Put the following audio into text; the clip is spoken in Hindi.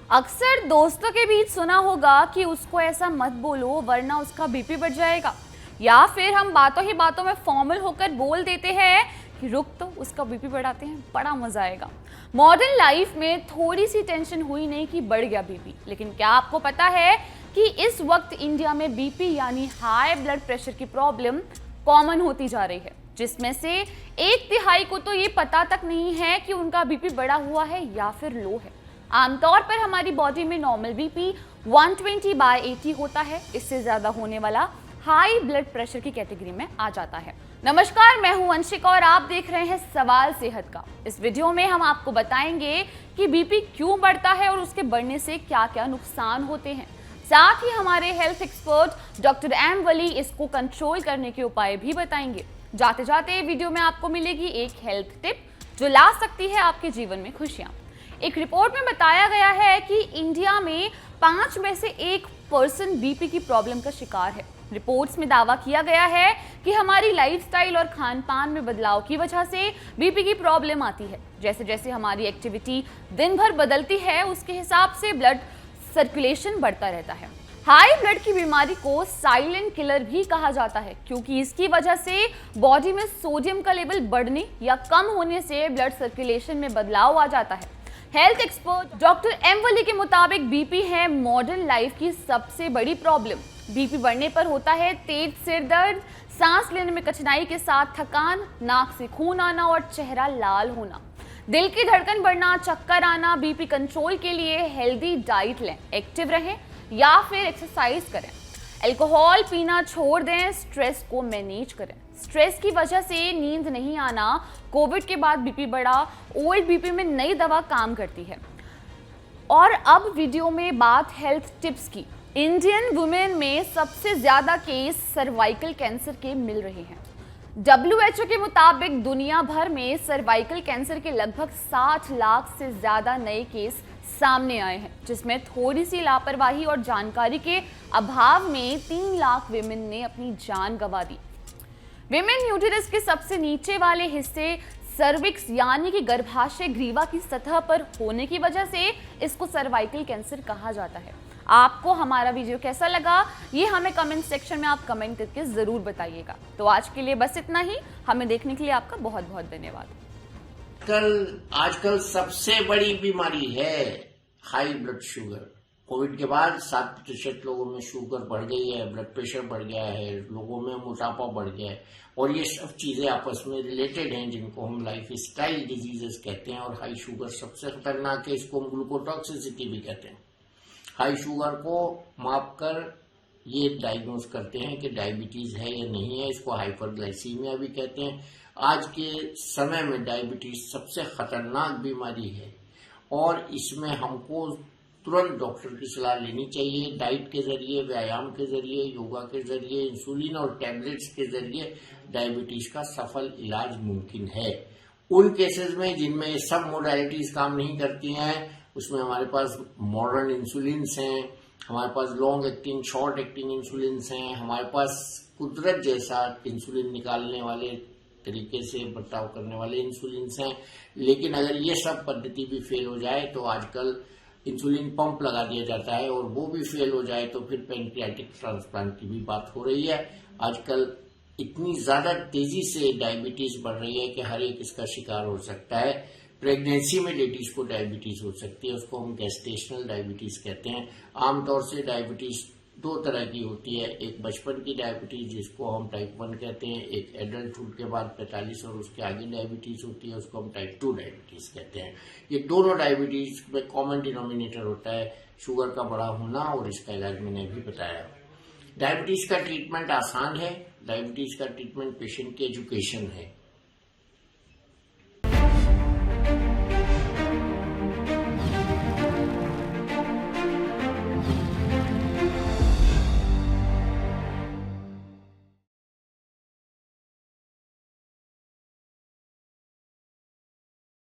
अक्सर दोस्तों के बीच सुना होगा कि उसको ऐसा मत बोलो वरना उसका बीपी बढ़ जाएगा, या फिर हम बातों ही बातों में फॉर्मल होकर बोल देते हैं कि रुक तो उसका बीपी बढ़ाते हैं, बड़ा मजा आएगा। मॉडर्न लाइफ में थोड़ी सी टेंशन हुई नहीं कि बढ़ गया बीपी, लेकिन क्या आपको पता है कि इस वक्त इंडिया में बीपी यानी हाई ब्लड प्रेशर की प्रॉब्लम कॉमन होती जा रही है, जिसमें से 1/3 को तो ये पता तक नहीं है कि उनका बीपी बढ़ा हुआ है या फिर लो है। आमतौर पर हमारी बॉडी में नॉर्मल बीपी 120/80 होता है, इससे ज्यादा होने वाला हाई ब्लड प्रेशर की कैटेगरी में आ जाता है। नमस्कार, मैं हूं अंशिका और आप देख रहे हैं सवाल सेहत का। इस वीडियो में हम आपको बताएंगे कि बीपी क्यों बढ़ता है और उसके बढ़ने से क्या क्या नुकसान होते हैं। साथ ही हमारे हेल्थ एक्सपर्ट डॉक्टर एम वली इसको कंट्रोल करने के उपाय भी बताएंगे। जाते जाते वीडियो में आपको मिलेगी एक हेल्थ टिप जो ला सकती है आपके जीवन में खुशियां। एक रिपोर्ट में बताया गया है कि इंडिया में 5 में से 1% बीपी की प्रॉब्लम का शिकार है। रिपोर्ट्स में दावा किया गया है कि हमारी लाइफस्टाइल और खान पान में बदलाव की वजह से बीपी की प्रॉब्लम आती है। जैसे जैसे हमारी एक्टिविटी दिन भर बदलती है, उसके हिसाब से ब्लड सर्कुलेशन बढ़ता रहता है। हाई ब्लड की बीमारी को साइलेंट किलर भी कहा जाता है, क्योंकि इसकी वजह से बॉडी में सोडियम का लेवल बढ़ने या कम होने से ब्लड सर्कुलेशन में बदलाव आ जाता है। हेल्थ एक्सपर्ट डॉक्टर एम वली के मुताबिक बीपी है मॉडर्न लाइफ की सबसे बड़ी प्रॉब्लम। बीपी बढ़ने पर होता है तेज सिर दर्द, सांस लेने में कठिनाई के साथ थकान, नाक से खून आना और चेहरा लाल होना, दिल की धड़कन बढ़ना, चक्कर आना। बीपी कंट्रोल के लिए हेल्दी डाइट लें, एक्टिव रहें या फिर एक्सरसाइज करें, अल्कोहल पीना छोड़ दें, स्ट्रेस को मैनेज करें। स्ट्रेस की वजह से नींद नहीं आना, कोविड के बाद बीपी बढ़ा, ओल्ड बीपी में नई दवा काम करती है। और अब वीडियो में बात हेल्थ टिप्स की। इंडियन वुमेन में सबसे ज्यादा केस सर्वाइकल कैंसर के मिल रहे हैं। WHO के मुताबिक दुनिया भर में सर्वाइकल कैंसर के लगभग 60 लाख से ज्यादा नए केस सामने आए हैं, जिसमें थोड़ी सी लापरवाही और जानकारी के अभाव में 3 लाख विमेन ने अपनी जान गंवा दी। विमेन यूटेरस के सबसे नीचे वाले हिस्से सर्विक्स यानी कि गर्भाशय ग्रीवा की सतह पर होने की वजह से इसको सर्वाइकल कैंसर कहा जाता है। आपको हमारा वीडियो कैसा लगा ये हमें कमेंट सेक्शन में आप कमेंट करके जरूर बताइएगा। तो आज के लिए बस इतना ही। हमें देखने के लिए आपका बहुत बहुत धन्यवाद। आजकल सबसे बड़ी बीमारी है हाई ब्लड शुगर। कोविड के बाद 7% लोगों में शुगर बढ़ गई है, ब्लड प्रेशर बढ़ गया है, लोगों में मोटापा बढ़ गया है, और ये सब चीजें आपस में रिलेटेड हैं, जिनको हम लाइफ स्टाइल डिजीजेस कहते हैं। और हाई शुगर सबसे खतरनाक है, इसको हम ग्लूकोटॉक्सिसिटी भी कहते हैं। हाई शुगर को मापकर ये डायग्नोज करते हैं कि डायबिटीज है या नहीं है। इसको हाइपरग्लाइसीमिया भी कहते हैं। आज के समय में डायबिटीज सबसे खतरनाक बीमारी है और इसमें हमको तुरंत डॉक्टर की सलाह लेनी चाहिए। डाइट के जरिए, व्यायाम के जरिए, योगा के जरिए, इंसुलिन और टैबलेट्स के जरिए डायबिटीज का सफल इलाज मुमकिन है। उन केसेस में जिनमें ये सब मोडालिटीज काम नहीं करती हैं, उसमें हमारे पास मॉडर्न इंसुलिन्स हैं, हमारे पास लॉन्ग एक्टिंग, शॉर्ट एक्टिंग इंसुलिन्स हैं, हमारे पास कुदरत जैसा इंसुलिन निकालने वाले तरीके से बर्ताव करने वाले इंसुलिन्स हैं। लेकिन अगर ये सब पद्धति भी फेल हो जाए तो आजकल इंसुलिन पंप लगा दिया जाता है, और वो भी फेल हो जाए तो फिर पैनक्रियाटिक ट्रांसप्लांट की भी बात हो रही है। आजकल इतनी ज्यादा तेजी से डायबिटीज बढ़ रही है कि हर एक इसका शिकार हो सकता है। प्रेगनेंसी में लेडीज को डायबिटीज हो सकती है, उसको हम गेस्टेशनल डायबिटीज कहते हैं। आमतौर से डायबिटीज 2 तरह की होती है, एक बचपन की डायबिटीज जिसको हम टाइप 1 कहते हैं, एक एडल्टहुड के बाद 45 और उसके आगे डायबिटीज होती है, उसको हम टाइप 2 डायबिटीज कहते हैं। ये दोनों डायबिटीज में कॉमन डिनोमिनेटर होता है शुगर का बड़ा होना, और इसका इलाज मैंने अभी बताया। डायबिटीज का ट्रीटमेंट आसान है। डायबिटीज का ट्रीटमेंट पेशेंट की एजुकेशन है।